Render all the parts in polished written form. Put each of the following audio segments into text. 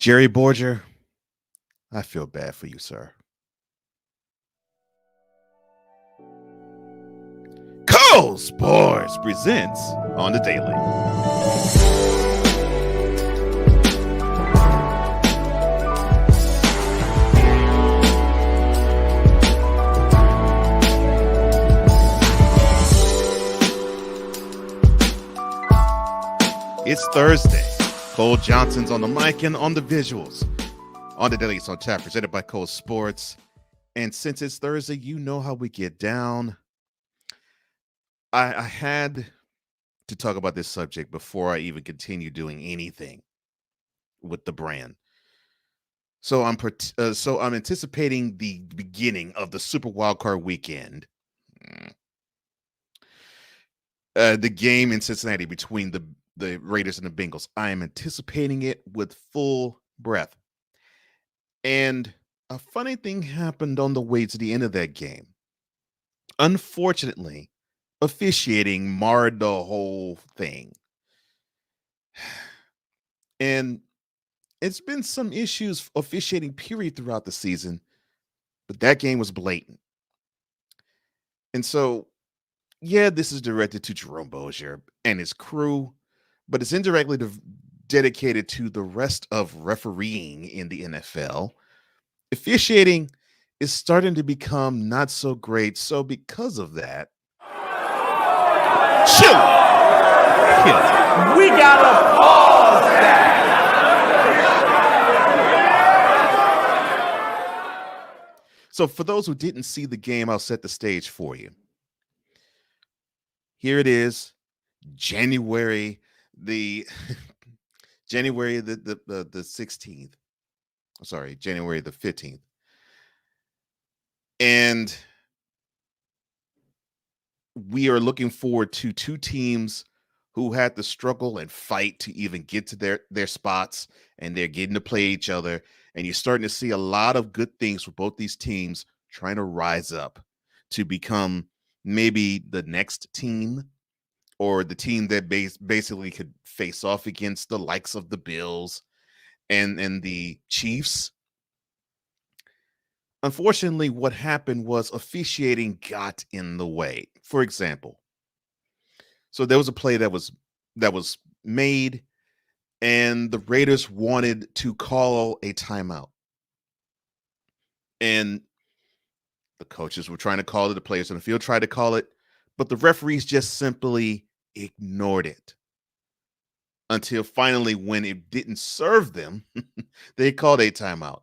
Jerry Boger, I feel bad for you, sir. Cole Sports presents on the daily. It's Thursday. Cole Johnson's on the mic and on the visuals. On the daily, it's on tap, presented by Cole Sports. And since it's Thursday, you know how we get down. I had to talk about this subject before I even continue doing anything with the brand. So I'm anticipating the beginning of the Super Wildcard Weekend. The game in Cincinnati between the Raiders and the Bengals. I am anticipating it with full breath. And a funny thing happened on the way to the end of that game. Unfortunately, officiating marred the whole thing. And it's been some issues officiating period throughout the season, but that game was blatant. And so, yeah, this is directed to Jerome Boger and his crew, but it's indirectly dedicated to the rest of refereeing in the NFL. Officiating is starting to become not so great. So because of that, chill. We gotta pause that. So for those who didn't see the game, I'll set the stage for you. Here it is, January the January the 16th. Sorry, January the 15th. And we are looking forward to two teams who had to struggle and fight to even get to their spots, and they're getting to play each other. And you're starting to see a lot of good things for both these teams trying to rise up to become maybe the next team or the team that basically could face off against the likes of the Bills and the Chiefs. Unfortunately, what happened was officiating got in the way. For example, so there was a play that was made, and the Raiders wanted to call a timeout. And the coaches were trying to call it, the players on the field tried to call it, but the referees just simply ignored it. Until finally, when it didn't serve them, they called a timeout.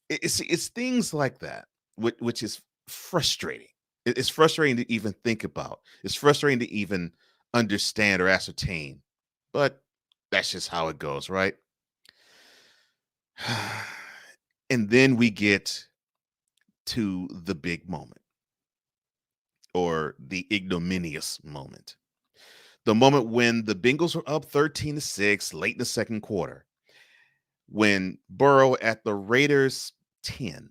It's things like that, which is frustrating. It's frustrating to even think about. It's frustrating to even understand or ascertain. But that's just how it goes, right? And then we get to the big moment, or the ignominious moment. The moment when the Bengals were up 13-6 late in the second quarter, when Burrow at the Raiders 10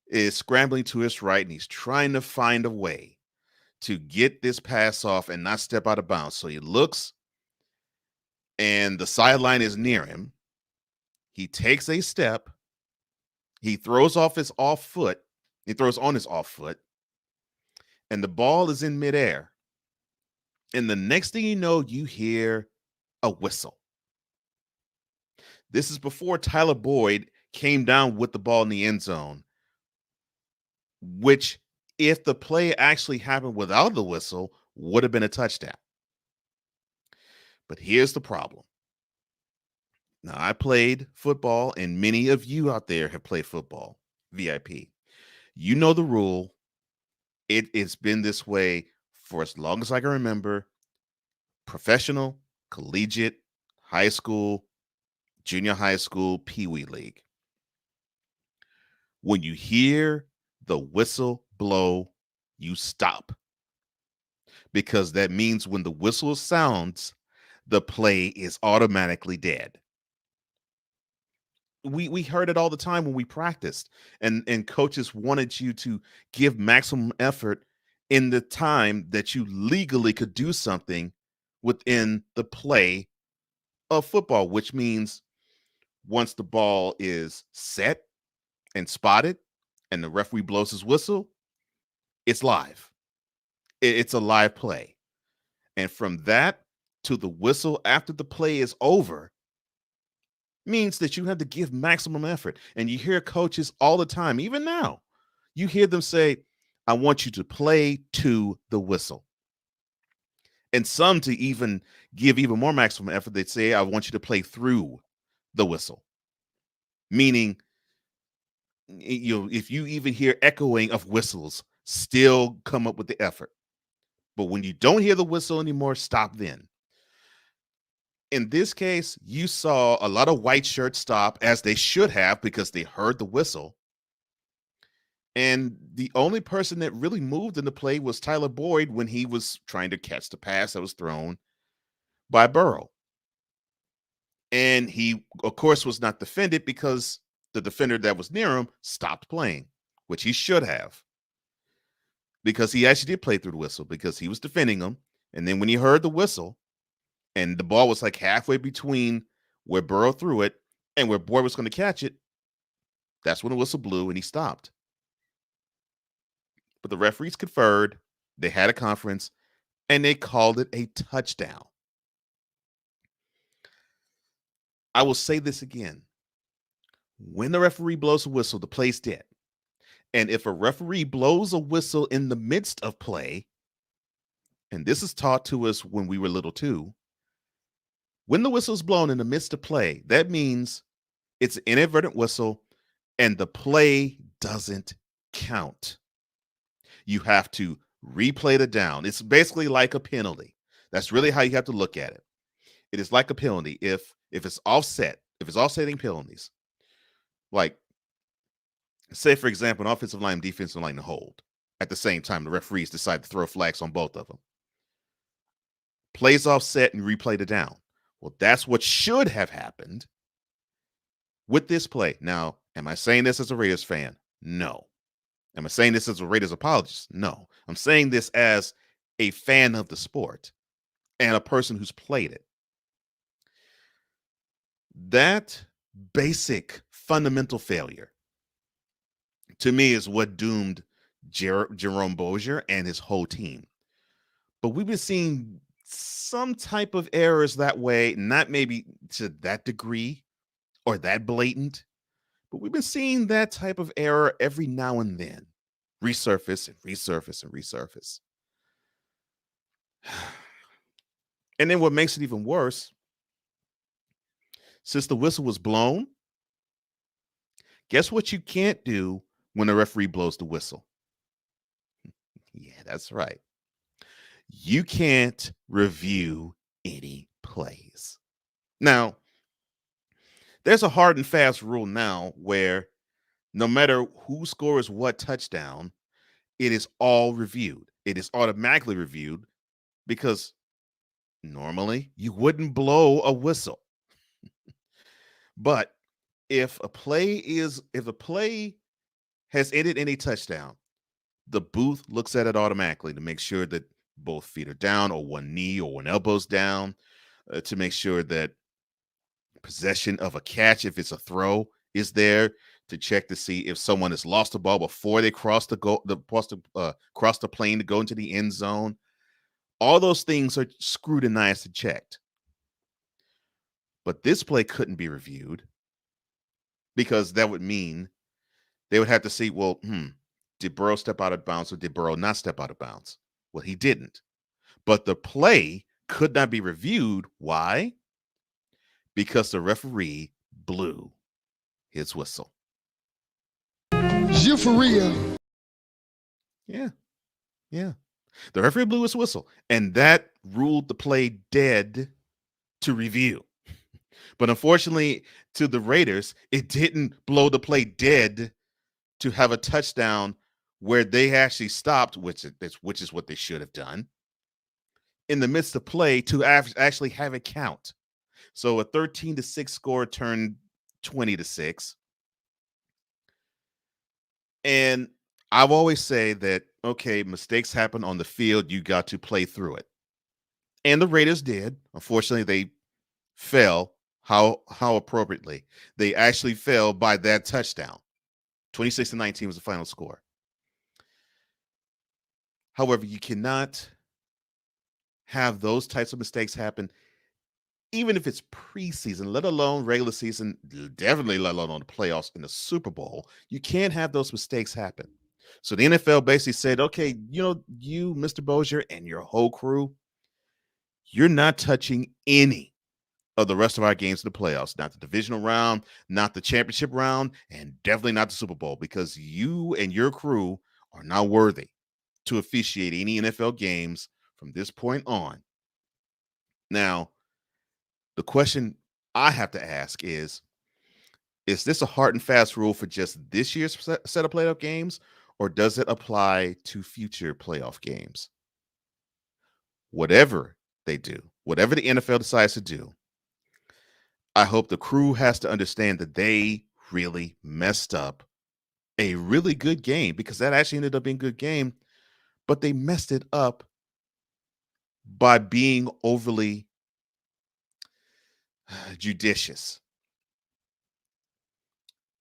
is scrambling to his right, and he's trying to find a way to get this pass off and not step out of bounds. So he looks, and the sideline is near him. He takes a step. He throws off his off foot. He throws on his off foot, and the ball is in midair. And the next thing you know, you hear a whistle. This is before Tyler Boyd came down with the ball in the end zone, which, if the play actually happened without the whistle, would have been a touchdown. But here's the problem. Now, I played football, and many of you out there have played football, VIP. You know the rule. It's been this way for as long as I can remember. Professional, collegiate, high school, junior high school, Pee-wee league. When you hear the whistle blow, you stop. Because that means when the whistle sounds, the play is automatically dead. We heard it all the time when we practiced, and coaches wanted you to give maximum effort in the time that you legally could do something within the play of football, which means once the ball is set and spotted and the referee blows his whistle, it's live. It's a live play. And from that to the whistle after the play is over means that you have to give maximum effort. And you hear coaches all the time, even now, you hear them say, I want you to play to the whistle. And some to even give even more maximum effort, they'd say, I want you to play through the whistle. Meaning, if you even hear echoing of whistles, still come up with the effort. But when you don't hear the whistle anymore, stop then. In this case, you saw a lot of white shirts stop, as they should have, because they heard the whistle. And the only person that really moved in the play was Tyler Boyd when he was trying to catch the pass that was thrown by Burrow. And he, of course, was not defended because the defender that was near him stopped playing, which he should have. Because he actually did play through the whistle because he was defending him. And then when he heard the whistle and the ball was like halfway between where Burrow threw it and where Boyd was going to catch it, that's when the whistle blew and he stopped. But the referees conferred, they had a conference, and they called it a touchdown. I will say this again. When the referee blows a whistle, the play's dead. And if a referee blows a whistle in the midst of play, and this is taught to us when we were little too, when the whistle's blown in the midst of play, that means it's an inadvertent whistle and the play doesn't count. You have to replay the down. It's basically like a penalty. That's really how you have to look at it. It is like a penalty. If it's offset, if it's offsetting penalties, like say, for example, an offensive line and defensive line to hold at the same time, the referees decide to throw flags on both of them. Plays offset and replay the down. Well, that's what should have happened with this play. Now, am I saying this as a Raiders fan? No. Am I saying this as a Raiders apologist? No. I'm saying this as a fan of the sport and a person who's played it. That basic fundamental failure, to me, is what doomed Jerome Boger and his whole team. But we've been seeing some type of errors that way, not maybe to that degree or that blatant, but we've been seeing that type of error every now and then resurface and resurface and resurface. And then what makes it even worse, since the whistle was blown, guess what you can't do when the referee blows the whistle? Yeah, that's right. You can't review any plays. Now, there's a hard and fast rule now where no matter who scores what touchdown, it is all reviewed. It is automatically reviewed because normally you wouldn't blow a whistle. But if a play has ended in a touchdown, the booth looks at it automatically to make sure that both feet are down or one knee or one elbow's down, to make sure that possession of a catch, if it's a throw, is there, to check to see if someone has lost the ball before they cross cross the plane to go into the end zone. All those things are scrutinized and checked. But this play couldn't be reviewed because that would mean they would have to see, well, did Burrow step out of bounds or did Burrow not step out of bounds? Well, he didn't. But the play could not be reviewed. Why? Because the referee blew his whistle. You for real? Yeah. The referee blew his whistle, and that ruled the play dead to review. But unfortunately, to the Raiders, it didn't blow the play dead to have a touchdown where they actually stopped, which is what they should have done, in the midst of play to actually have it count. So a 13-6 score turned 20-6. And I've always say that, okay, mistakes happen on the field. You got to play through it. And the Raiders did. Unfortunately, they fell. how appropriately they actually fell by that touchdown. 26-19 was the final score. However, you cannot have those types of mistakes happen, even if it's preseason, let alone regular season, definitely let alone on the playoffs in the Super Bowl. You can't have those mistakes happen. So the NFL basically said, okay, you, Mr. Boger, and your whole crew, you're not touching any of the rest of our games in the playoffs, not the divisional round, not the championship round, and definitely not the Super Bowl, because you and your crew are not worthy to officiate any NFL games from this point on. Now, the question I have to ask is this a hard and fast rule for just this year's set of playoff games, or does it apply to future playoff games? Whatever they do, whatever the NFL decides to do, I hope the crew has to understand that they really messed up a really good game, because that actually ended up being a good game, but they messed it up by being overly judicious.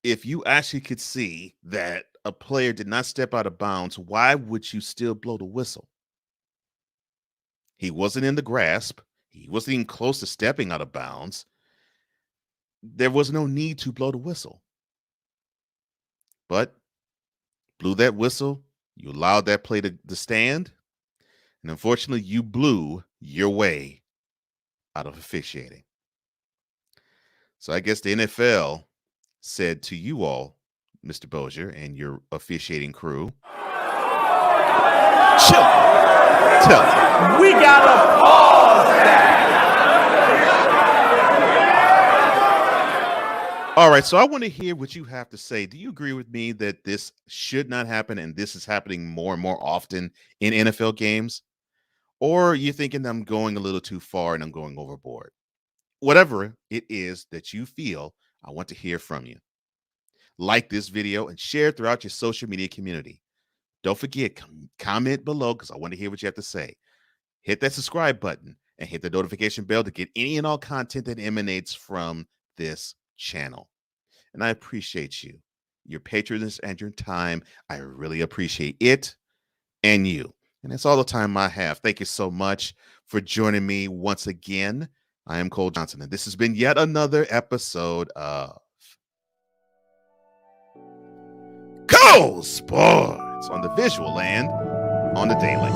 If you actually could see that a player did not step out of bounds, why would you still blow the whistle? He wasn't in the grasp. He wasn't even close to stepping out of bounds. There was no need to blow the whistle. But blew that whistle, you allowed that play to stand, and unfortunately, you blew your way out of officiating. So I guess the NFL said to you all, Mr. Boger, and your officiating crew, chill. Tell me. We gotta pause that. All right, so I want to hear what you have to say. Do you agree with me that this should not happen and this is happening more and more often in NFL games? Or are you thinking I'm going a little too far and I'm going overboard? Whatever it is that you feel, I want to hear from you. Like this video and share it throughout your social media community. Don't forget, comment below because I want to hear what you have to say. Hit that subscribe button and hit the notification bell to get any and all content that emanates from this channel. And I appreciate you, your patronage and your time. I really appreciate it and you. And that's all the time I have. Thank you so much for joining me once again. I am Cole Johnson, and this has been yet another episode of Go Sports on the Visual and on the Daily.